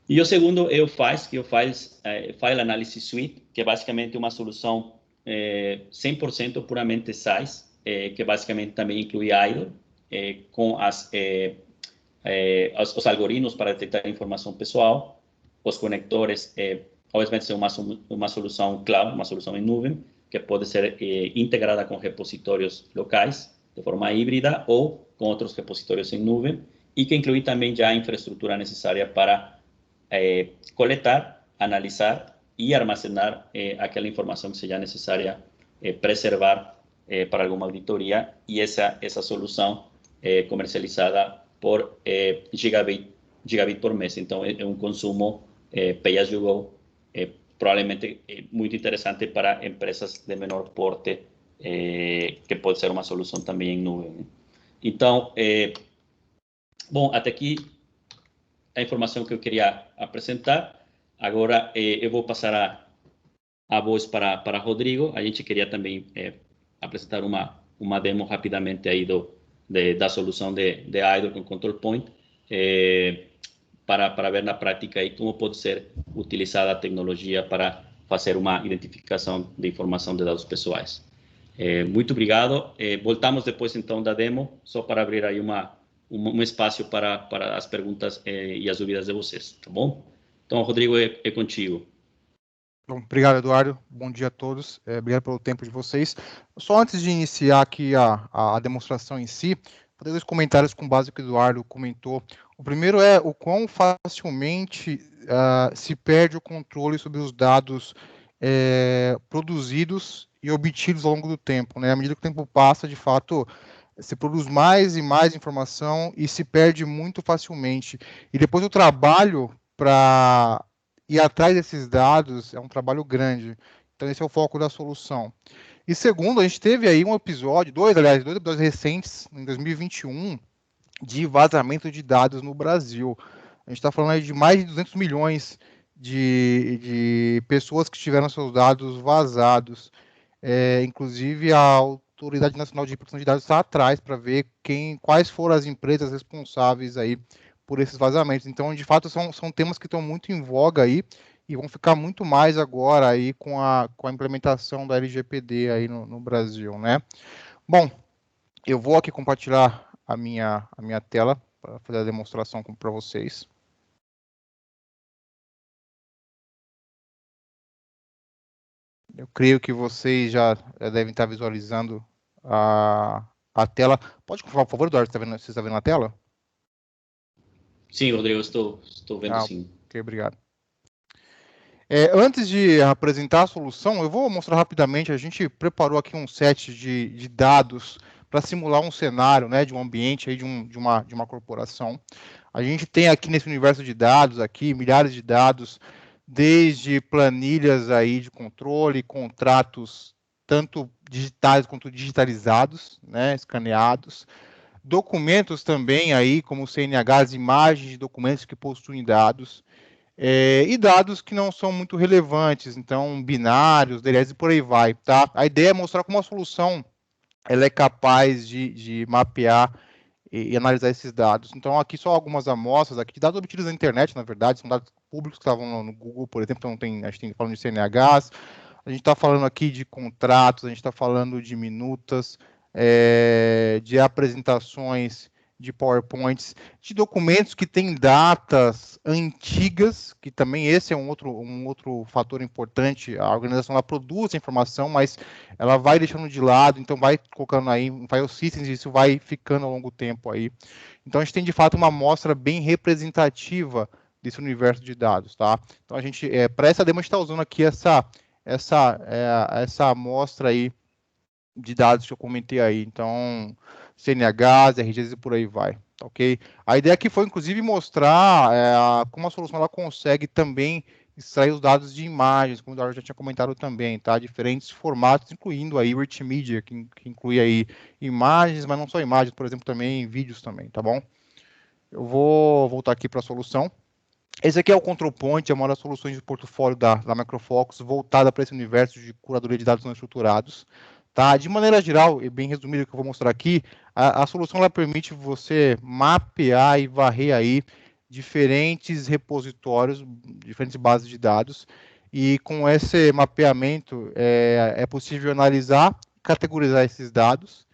E o segundo é o FAIS, que é o File Analysis Suite, que é basicamente uma solução 100% puramente SaaS, que basicamente também inclui IDOL, com os algoritmos para detectar informação pessoal, os conectores, obviamente é uma solução cloud, uma solução em nuvem, que pode ser integrada com repositórios locais, de forma híbrida, ou com outros repositórios em nuvem, e que inclui também já a infraestrutura necessária para coletar, analisar e armazenar aquela informação que seja necessária preservar para alguma auditoria, e essa solução comercializada por gigabit por mês. Então, é um consumo pay as you go, provavelmente muito interessante para empresas de menor porte, que pode ser uma solução também em nuvem, né? Então, bom, até aqui a informação que eu queria apresentar. Agora, eu vou passar a voz para Rodrigo. A gente queria também apresentar uma demo rapidamente aí da solução de IDOL com Control Point, para ver na prática aí como pode ser utilizada a tecnologia para fazer uma identificação de informação de dados pessoais. Muito obrigado. Voltamos depois, então, da demo, só para abrir aí um espaço para as perguntas e as dúvidas de vocês, tá bom? Então, Rodrigo, é contigo. Bom, obrigado, Eduardo. Bom dia a todos. Obrigado pelo tempo de vocês. Só antes de iniciar aqui a demonstração em si, vou ter 2 comentários com base no que o Eduardo comentou. O primeiro é o quão facilmente se perde o controle sobre os dados produzidos e obtidos ao longo do tempo, né? À medida que o tempo passa, de fato, se produz mais e mais informação e se perde muito facilmente. E depois o trabalho para ir atrás desses dados é um trabalho grande. Então, esse é o foco da solução. E segundo, a gente teve aí um episódio, dois episódios recentes, em 2021, de vazamento de dados no Brasil. A gente está falando aí de mais de 200 milhões de pessoas que tiveram seus dados vazados. Inclusive, a Autoridade Nacional de Proteção de Dados está atrás para ver quais foram as empresas responsáveis aí por esses vazamentos. Então, de fato, são temas que estão muito em voga aí e vão ficar muito mais agora aí com a implementação da LGPD aí no Brasil, né? Bom, eu vou aqui compartilhar a minha tela para fazer a demonstração para vocês. Eu creio que vocês já devem estar visualizando a tela. Pode, por favor, Eduardo, você está vendo a tela? Sim, Rodrigo, estou vendo sim. Ok, obrigado. Antes de apresentar a solução, eu vou mostrar rapidamente, a gente preparou aqui um set de dados para simular um cenário, né, de um ambiente aí de uma corporação. A gente tem aqui nesse universo de dados aqui milhares de dados, desde planilhas aí de controle, contratos tanto digitais quanto digitalizados, né, escaneados, documentos também aí como CNHs, imagens de documentos que possuem dados, e dados que não são muito relevantes, então binários, DLLs e por aí vai, tá? A ideia é mostrar como a solução ela é capaz de mapear e analisar esses dados. Então, aqui só algumas amostras, aqui de dados obtidos na internet, na verdade, são dados públicos que estavam no Google, por exemplo, então a gente tem falando de CNHs, a gente está falando aqui de contratos, a gente está falando de minutas, de apresentações, de PowerPoints, de documentos que têm datas antigas, que também esse é um outro fator importante. A organização ela produz a informação, mas ela vai deixando de lado, então vai colocando aí em file systems e isso vai ficando ao longo do tempo aí. Então a gente tem de fato uma amostra bem representativa desse universo de dados, tá? Então a gente, para essa demo, a gente está usando aqui essa amostra aí de dados que eu comentei aí. Então, CNHs, RGs e por aí vai, tá, ok? A ideia aqui foi, inclusive, mostrar como a solução ela consegue também extrair os dados de imagens, como o Eduardo já tinha comentado também, tá? Diferentes formatos, incluindo aí Rich Media, que inclui aí imagens, mas não só imagens, por exemplo, também vídeos também, tá bom? Eu vou voltar aqui para a solução. Esse aqui é o Control Point, é uma das soluções de portfólio da Microfocus, voltada para esse universo de curadoria de dados não estruturados. Tá? De maneira geral, e bem resumido o que eu vou mostrar aqui, a solução ela permite você mapear e varrer aí diferentes repositórios, diferentes bases de dados, e com esse mapeamento é possível analisar, categorizar esses dados,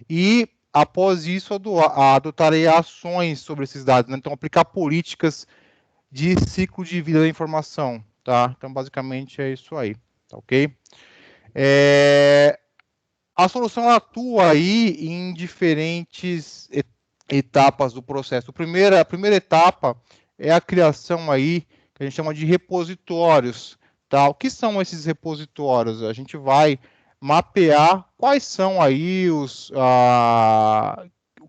e após isso adotarei ações sobre esses dados, né? Então aplicar políticas de ciclo de vida da informação, tá? Então, basicamente, é isso aí, tá ok? A solução atua aí em diferentes etapas do processo. A primeira etapa é a criação aí, que a gente chama de repositórios. Tá? O que são esses repositórios? A gente vai mapear quais são aí o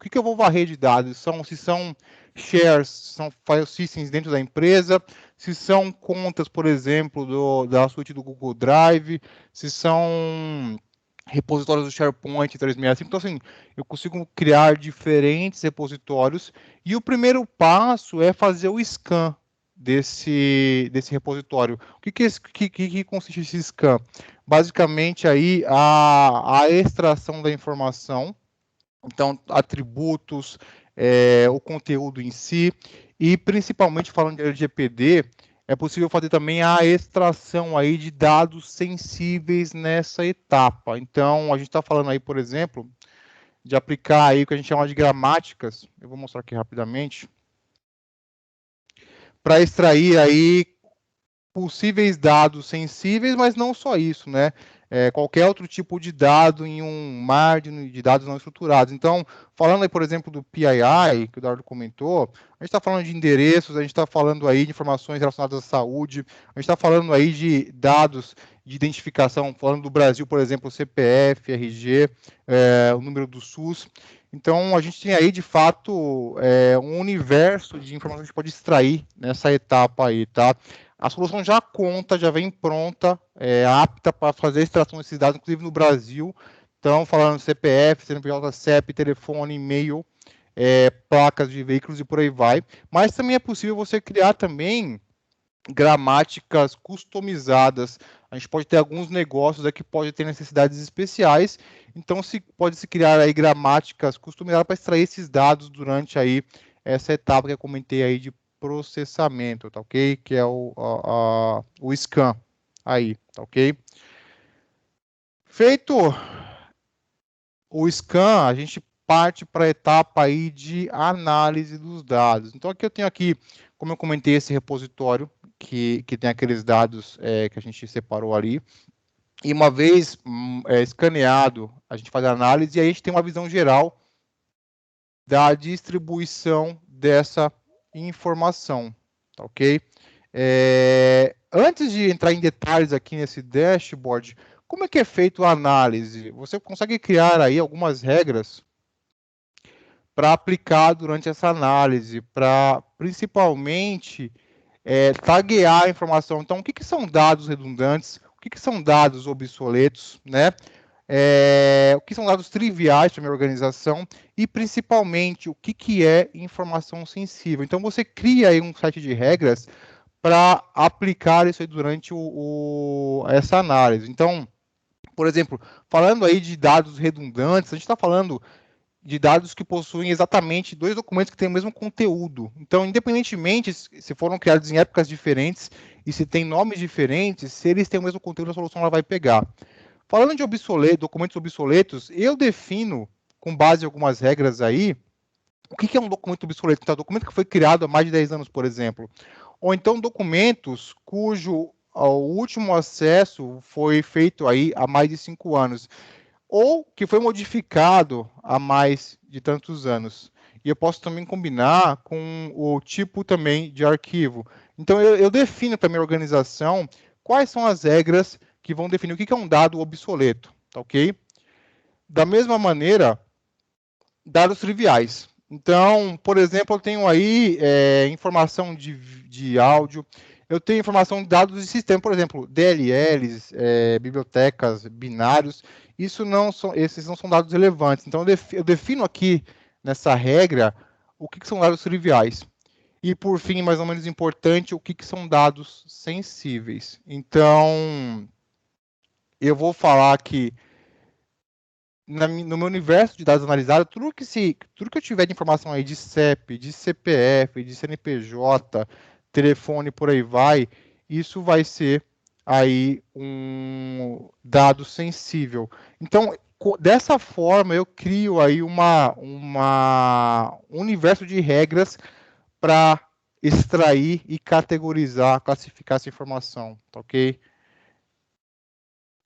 que eu vou varrer de dados. Se são shares, são file systems dentro da empresa, se são contas, por exemplo, da suíte do Google Drive, se são repositórios do SharePoint 365. Então, assim, eu consigo criar diferentes repositórios e o primeiro passo é fazer o scan desse repositório. O que consiste esse scan? Basicamente, aí, a extração da informação, então, atributos, o conteúdo em si, e principalmente falando de LGPD, é possível fazer também a extração aí de dados sensíveis nessa etapa. Então, a gente está falando aí, por exemplo, de aplicar aí o que a gente chama de gramáticas. Eu vou mostrar aqui rapidamente. Para extrair aí possíveis dados sensíveis, mas não só isso, né? Qualquer outro tipo de dado em um mar de dados não estruturados. Então, falando aí, por exemplo, do PII, que o Eduardo comentou, a gente está falando de endereços, a gente está falando aí de informações relacionadas à saúde, a gente está falando aí de dados de identificação, falando do Brasil, por exemplo, CPF, RG, o número do SUS. Então, a gente tem aí, de fato, um universo de informações que a gente pode extrair nessa etapa aí, tá? A solução já conta, já vem pronta, apta para fazer a extração desses dados, inclusive no Brasil. Então, falando CPF, CNPJ, CEP, telefone, e-mail, placas de veículos e por aí vai. Mas também é possível você criar também gramáticas customizadas. A gente pode ter alguns negócios que podem ter necessidades especiais, então pode se criar aí gramáticas customizadas para extrair esses dados durante aí essa etapa que eu comentei aí de processamento, tá ok? Que é o scan aí, tá ok? Feito o scan, a gente parte para a etapa aí de análise dos dados. Então aqui eu tenho aqui, como eu comentei, esse repositório que tem aqueles dados que a gente separou ali. E uma vez escaneado, a gente faz a análise e aí a gente tem uma visão geral da distribuição dessa informação, tá ok? Antes de entrar em detalhes aqui nesse dashboard, como é que é feito a análise? Você consegue criar aí algumas regras para aplicar durante essa análise, para principalmente taguear a informação. Então, o que são dados redundantes? O que são dados obsoletos, né? O que são dados triviais para a minha organização e, principalmente, o que é informação sensível. Então, você cria aí um set de regras para aplicar isso aí durante essa análise. Então, por exemplo, falando aí de dados redundantes, a gente está falando de dados que possuem exatamente dois documentos que têm o mesmo conteúdo. Então, independentemente se foram criados em épocas diferentes e se tem nomes diferentes, se eles têm o mesmo conteúdo, a solução ela vai pegar. Falando de documentos obsoletos, eu defino, com base em algumas regras aí, o que é um documento obsoleto? Então, documento que foi criado há mais de 10 anos, por exemplo. Ou então documentos cujo o último acesso foi feito aí há mais de 5 anos. Ou que foi modificado há mais de tantos anos. E eu posso também combinar com o tipo também de arquivo. Então, eu defino para a minha organização quais são as regras que vão definir o que é um dado obsoleto, tá ok? Da mesma maneira, dados triviais. Então, por exemplo, eu tenho aí informação de áudio, eu tenho informação de dados de sistema, por exemplo, DLLs, bibliotecas, binários, esses não são dados relevantes. Então, eu defino aqui nessa regra o que são dados triviais. E, por fim, mais ou menos importante, o que são dados sensíveis. Então, eu vou falar aqui no meu universo de dados analisados, tudo que eu tiver de informação aí de CEP, de CPF, de CNPJ, telefone, por aí vai, isso vai ser aí um dado sensível. Então, dessa forma, eu crio aí um universo de regras para extrair e categorizar, classificar essa informação, tá ok?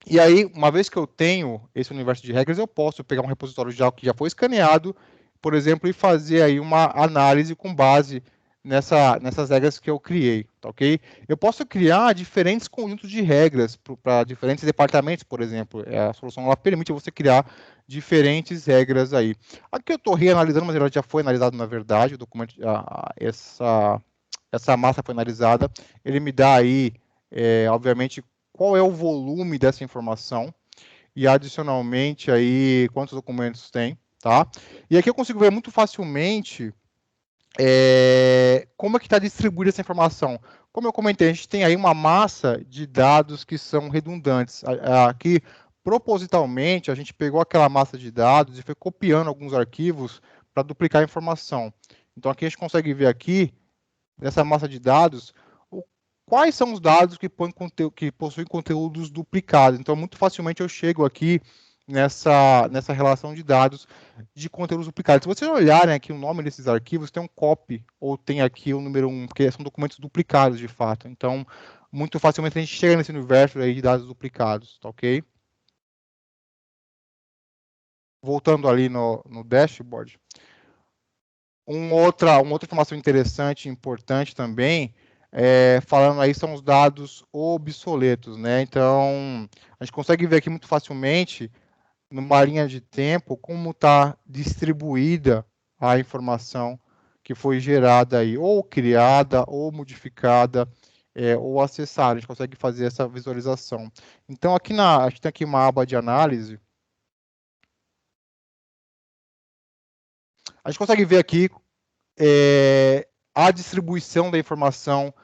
E aí, uma vez que eu tenho esse universo de regras, eu posso pegar um repositório que já foi escaneado, por exemplo, e fazer aí uma análise com base nessas regras que eu criei, tá ok? Eu posso criar diferentes conjuntos de regras para diferentes departamentos, por exemplo. A solução ela permite você criar diferentes regras aí. Aqui eu estou reanalisando, mas ela já foi analisado na verdade, o documento, essa massa foi analisada. Ele me dá aí, obviamente, qual é o volume dessa informação e adicionalmente aí quantos documentos tem, tá? E aqui eu consigo ver muito facilmente como é que está distribuída essa informação. Como eu comentei, a gente tem aí uma massa de dados que são redundantes. Aqui, propositalmente, a gente pegou aquela massa de dados e foi copiando alguns arquivos para duplicar a informação. Então, aqui a gente consegue ver aqui, nessa massa de dados, quais são os dados que possuem conteúdos duplicados. Então, muito facilmente eu chego aqui nessa relação de dados de conteúdos duplicados. Se vocês olharem aqui o nome desses arquivos, tem um copy, ou tem aqui o número 1, porque são documentos duplicados, de fato. Então, muito facilmente a gente chega nesse universo aí de dados duplicados, tá ok? Voltando ali no dashboard. Uma outra informação interessante e importante também, falando aí, são os dados obsoletos, né? Então, a gente consegue ver aqui muito facilmente, numa linha de tempo, como está distribuída a informação que foi gerada aí, ou criada, ou modificada, ou acessada. A gente consegue fazer essa visualização. Então, aqui a gente tem aqui uma aba de análise. A gente consegue ver aqui a distribuição da informação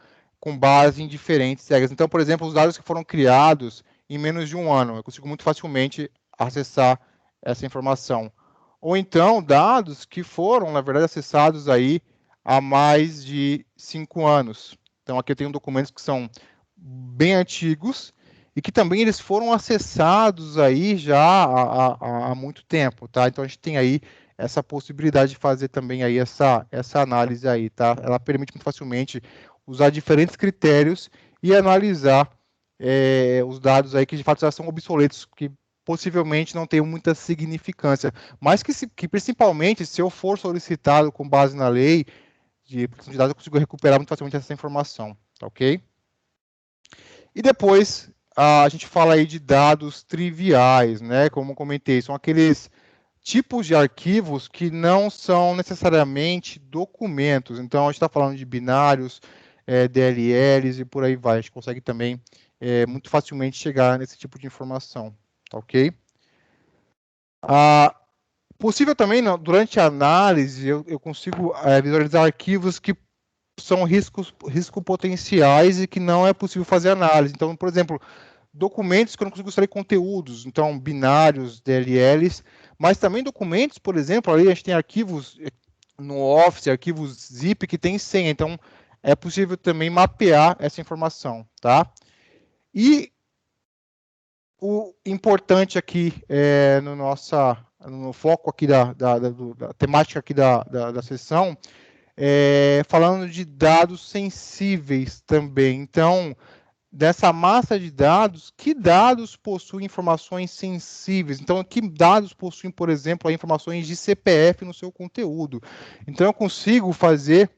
com base em diferentes regras. Então, por exemplo, os dados que foram criados em menos de um ano, eu consigo muito facilmente acessar essa informação. Ou então, dados que foram, na verdade, acessados aí há mais de 5 anos. Então, aqui eu tenho documentos que são bem antigos e que também eles foram acessados aí já há muito tempo, tá? Então, a gente tem aí essa possibilidade de fazer também aí essa análise aí, tá? Ela permite muito facilmente usar diferentes critérios e analisar os dados aí que de fato já são obsoletos, que possivelmente não tenham muita significância, mas que principalmente se eu for solicitado com base na lei de proteção de dados, eu consigo recuperar muito facilmente essa informação, tá ok? E depois a gente fala aí de dados triviais, né? Como eu comentei, são aqueles tipos de arquivos que não são necessariamente documentos. Então, a gente está falando de binários, DLLs e por aí vai. A gente consegue também muito facilmente chegar nesse tipo de informação, tá ok? Possível também, durante a análise, eu consigo visualizar arquivos que são risco potenciais e que não é possível fazer análise. Então, por exemplo, documentos que eu não consigo extrair conteúdos, então binários, DLLs, mas também documentos, por exemplo, ali a gente tem arquivos no Office, arquivos zip que tem senha, então é possível também mapear essa informação, tá? E o importante aqui no foco aqui da temática aqui da sessão, falando de dados sensíveis também. Então, dessa massa de dados, que dados possuem informações sensíveis? Então, que dados possuem, por exemplo, informações de CPF no seu conteúdo? Então, eu consigo fazer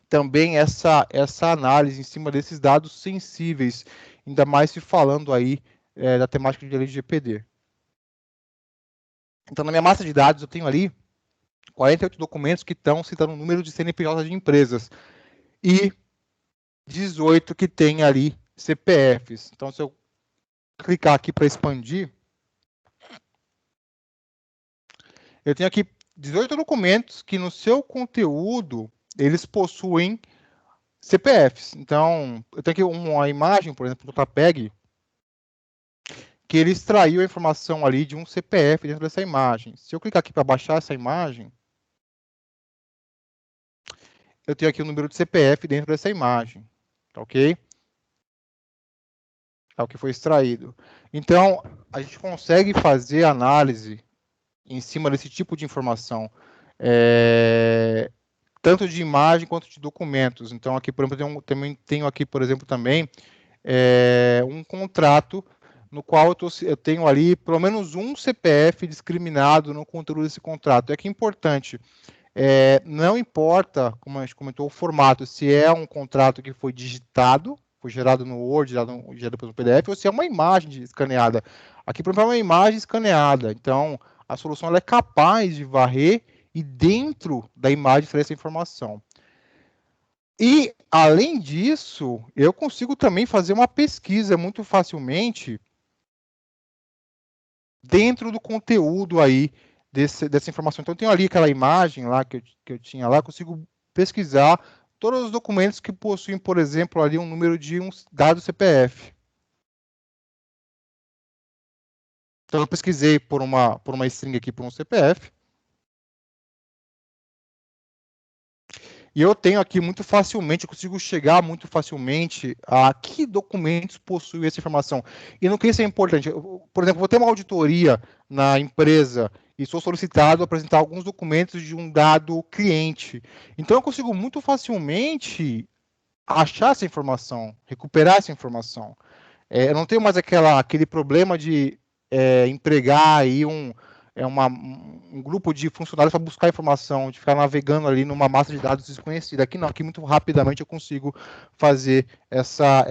também essa análise em cima desses dados sensíveis, ainda mais se falando aí da temática de LGPD. Então, na minha massa de dados, eu tenho ali 48 documentos que estão citando o número de CNPJ de empresas e 18 que tem ali CPFs. Então, se eu clicar aqui para expandir, eu tenho aqui 18 documentos que no seu conteúdo eles possuem CPFs. Então, eu tenho aqui uma imagem, por exemplo, do JPEG, que ele extraiu a informação ali de um CPF dentro dessa imagem. Se eu clicar aqui para baixar essa imagem, eu tenho aqui o número de CPF dentro dessa imagem, tá ok? É o que foi extraído. Então, a gente consegue fazer análise em cima desse tipo de informação, tanto de imagem quanto de documentos. Então, aqui, por exemplo, também tenho aqui, por exemplo, também um contrato no qual eu tenho ali pelo menos um CPF discriminado no conteúdo desse contrato. É que é importante, não importa, como a gente comentou, o formato, se é um contrato que foi digitado, foi gerado no Word, gerado depois no PDF, ou se é uma imagem escaneada. Aqui, por exemplo, é uma imagem escaneada. Então, a solução ela é capaz de varrer e dentro da imagem extrair essa informação. E, além disso, eu consigo também fazer uma pesquisa muito facilmente dentro do conteúdo aí dessa informação. Então, eu tenho ali aquela imagem lá que eu tinha lá, consigo pesquisar todos os documentos que possuem, por exemplo, ali um número de um dado CPF. Então, eu pesquisei por uma string aqui, por um CPF. E eu tenho aqui muito facilmente, eu consigo chegar muito facilmente a que documentos possuem essa informação. E no que isso é importante? Por exemplo, vou ter uma auditoria na empresa e sou solicitado a apresentar alguns documentos de um dado cliente. Então, eu consigo muito facilmente achar essa informação, recuperar essa informação. Eu não tenho mais aquele problema de empregar aí um grupo de funcionários para buscar informação, de ficar navegando ali numa massa de dados desconhecida. Aqui não, aqui muito rapidamente eu consigo fazer essa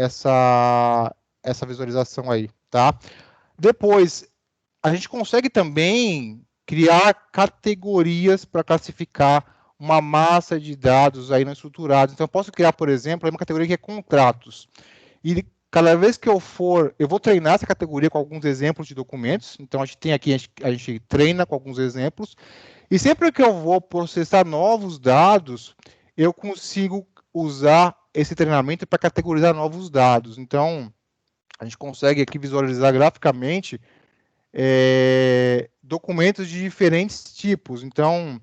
visualização aí, tá? Depois, a gente consegue também criar categorias para classificar uma massa de dados aí não estruturados. Então, eu posso criar, por exemplo, uma categoria que é contratos. E cada vez que eu vou treinar essa categoria com alguns exemplos de documentos. Então, a gente tem aqui, a gente treina com alguns exemplos. E sempre que eu vou processar novos dados, eu consigo usar esse treinamento para categorizar novos dados. Então, a gente consegue aqui visualizar graficamente documentos de diferentes tipos. Então,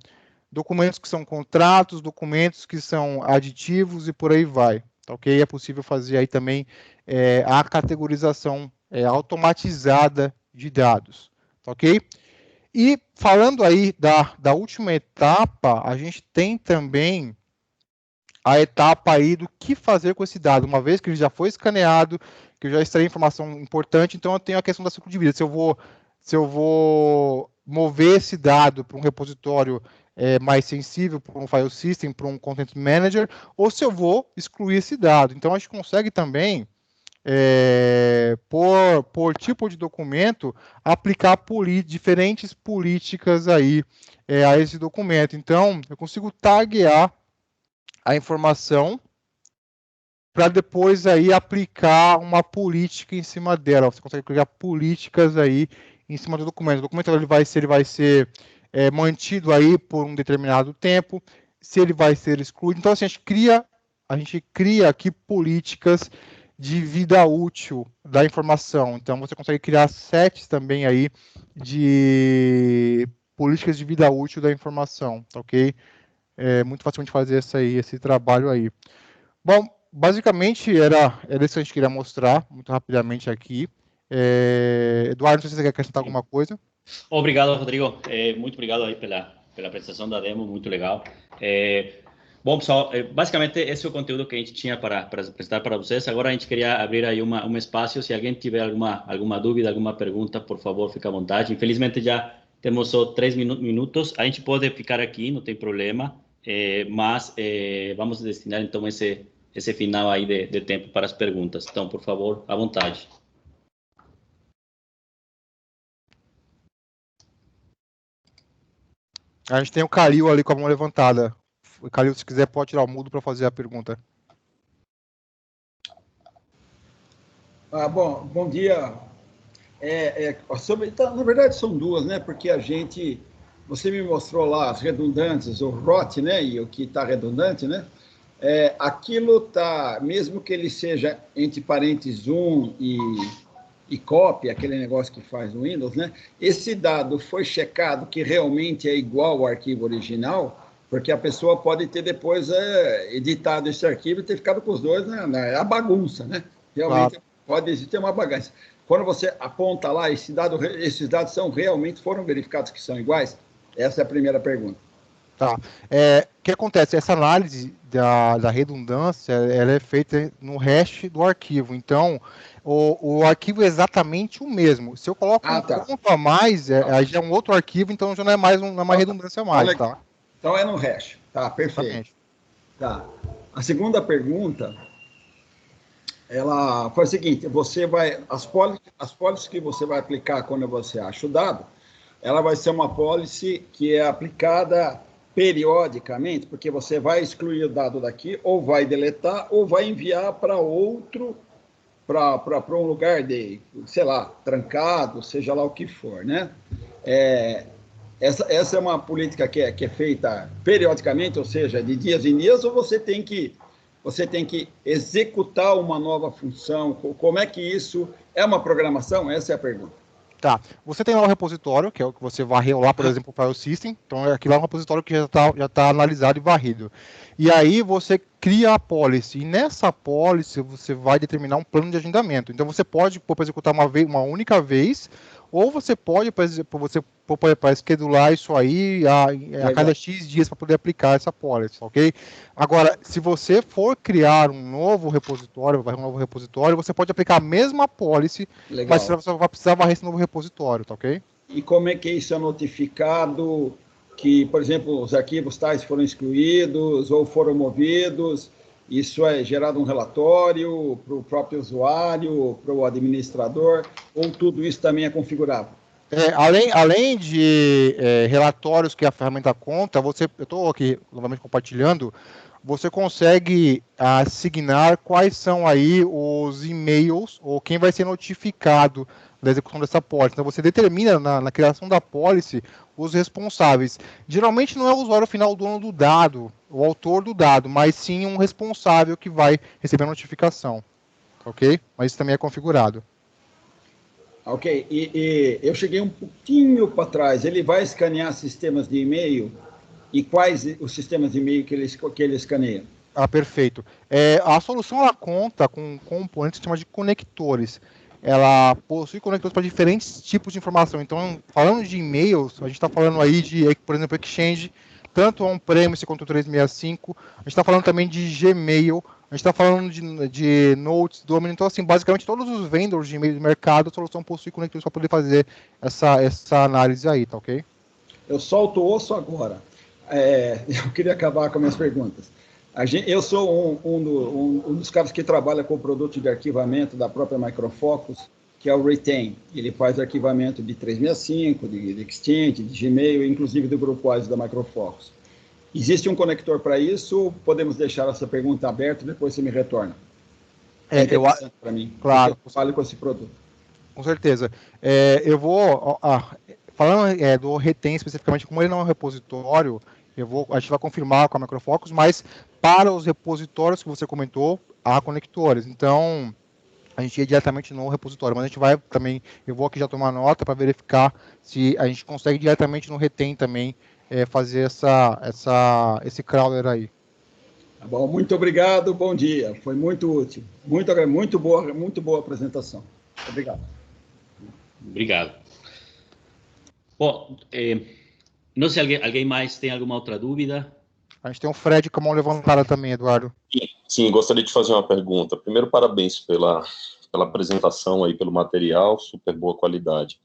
documentos que são contratos, documentos que são aditivos e por aí vai. Tá, ok? É possível fazer aí também a categorização automatizada de dados. Tá, ok? E falando aí da última etapa, a gente tem também a etapa aí do que fazer com esse dado. Uma vez que ele já foi escaneado, que eu já extraí informação importante, então eu tenho a questão da ciclo de vida. Se eu vou mover esse dado para um repositório mais sensível, para um file system, para um content manager, ou se eu vou excluir esse dado. Então a gente consegue também, por tipo de documento, aplicar diferentes políticas aí a esse documento. Então eu consigo taguear a informação para depois aí aplicar uma política em cima dela. Você consegue criar políticas aí em cima do documento. O documento ele vai ser mantido aí por um determinado tempo, se ele vai ser excluído. Então, assim, a gente cria aqui políticas de vida útil da informação. Então, você consegue criar sets também aí de políticas de vida útil da informação, tá ok? Muito facilmente fazer esse trabalho aí. Bom, basicamente era isso que a gente queria mostrar muito rapidamente aqui. Eduardo, não sei se você quer acrescentar alguma coisa. Obrigado, Rodrigo. Muito obrigado aí pela apresentação da demo, muito legal. Bom, pessoal, basicamente esse é o conteúdo que a gente tinha para apresentar para vocês. Agora a gente queria abrir aí um espaço. Se alguém tiver alguma dúvida, alguma pergunta, por favor, fique à vontade. Infelizmente já temos só 3 minutos. A gente pode ficar aqui, não tem problema, mas vamos destinar então esse final aí de tempo para as perguntas. Então, por favor, à vontade. A gente tem o Calil ali com a mão levantada. O Calil, se quiser, pode tirar o mudo para fazer a pergunta. Bom dia. Na verdade, são duas, né? Porque você me mostrou lá as redundâncias, o ROT, né? E o que está redundante, né? Aquilo está, mesmo que ele seja entre parênteses 1 e copy, aquele negócio que faz no Windows, né? Esse dado foi checado que realmente é igual ao arquivo original, porque a pessoa pode ter depois editado esse arquivo e ter ficado com os dois a bagunça, né? Realmente pode existir uma bagunça. Quando você aponta lá, esses dados foram verificados que são iguais? Essa é a primeira pergunta. Tá. O que acontece? Essa análise da redundância, ela é feita no hash do arquivo. Então, o arquivo é exatamente o mesmo. Se eu coloco um ponto a mais, aí já é um outro arquivo, então já não é mais uma redundância a mais, tá? Então é no hash. Tá, perfeito. Exatamente. Tá. A segunda pergunta, ela foi a seguinte: você vai, as policies que você vai aplicar quando você acha o dado, ela vai ser uma policy que é aplicada periodicamente, porque você vai excluir o dado daqui, ou vai deletar, ou vai enviar para outro, para um lugar de, sei lá, trancado, seja lá o que for, né? Essa é uma política que é feita periodicamente, ou seja, de dias em dias, ou você tem que executar uma nova função? Como é que isso é uma programação? Essa é a pergunta. Tá. Você tem lá um repositório, que é o que você varreu lá, por exemplo, para o File System. Então, aqui lá é um repositório que já tá analisado e varrido. E aí você cria a policy. E nessa policy você vai determinar um plano de agendamento. Então, você pode pôr para executar uma única vez, ou você pode, para schedular isso aí a cada X dias para poder aplicar essa policy, ok? Agora, se você for criar um novo repositório, você pode aplicar a mesma policy, mas você vai precisar varrer esse novo repositório, tá ok? E como é que isso é notificado que, por exemplo, os arquivos tais foram excluídos ou foram movidos? Isso é gerado um relatório para o próprio usuário, para o administrador, ou tudo isso também é configurável? Além de relatórios que a ferramenta conta, eu estou aqui novamente compartilhando, você consegue assignar quais são aí os e-mails ou quem vai ser notificado da execução dessa policy. Então, você determina na criação da policy os responsáveis. Geralmente não é o usuário final, o dono do dado, o autor do dado, mas sim um responsável que vai receber a notificação. Ok? Mas isso também é configurado. Ok, e eu cheguei um pouquinho para trás. Ele vai escanear sistemas de e-mail? E quais os sistemas de e-mail que ele escaneia? Perfeito. A solução ela conta com um componente que se chama de conectores. Ela possui conectores para diferentes tipos de informação. Então, falando de e-mails, a gente está falando aí de, por exemplo, Exchange, tanto on-premise quanto 365. A gente está falando também de Gmail. A gente está falando de Notes, Domino. Então, assim, basicamente, todos os vendors de e-mail do mercado, a solução possui conectores para poder fazer essa análise aí, tá ok? Eu solto o osso agora. Eu queria acabar com as minhas perguntas. Eu sou um dos caras que trabalha com o produto de arquivamento da própria Micro Focus, que é o Retain. Ele faz arquivamento de 365, de Exchange, de Gmail, inclusive do grupo ASIS da Micro Focus. Existe um conector para isso? Podemos deixar essa pergunta aberta e depois você me retorna. É interessante para mim. Claro. Eu falo com esse produto. Com certeza. Eu vou... falando do Retain especificamente, como ele não é um repositório, a gente vai confirmar com a Micro Focus, mas para os repositórios que você comentou, há conectores. Então, a gente ia diretamente no repositório, mas a gente vai também, eu vou aqui já tomar nota para verificar se a gente consegue diretamente no Retain também fazer esse crawler aí. Tá bom, muito obrigado, bom dia. Foi muito útil. Muito boa apresentação. Obrigado. Obrigado. Bom, não sei se alguém mais tem alguma outra dúvida. A gente tem o Fred com a mão levantada também, Eduardo. Sim, gostaria de fazer uma pergunta. Primeiro, parabéns pela apresentação aí, pelo material, super boa qualidade.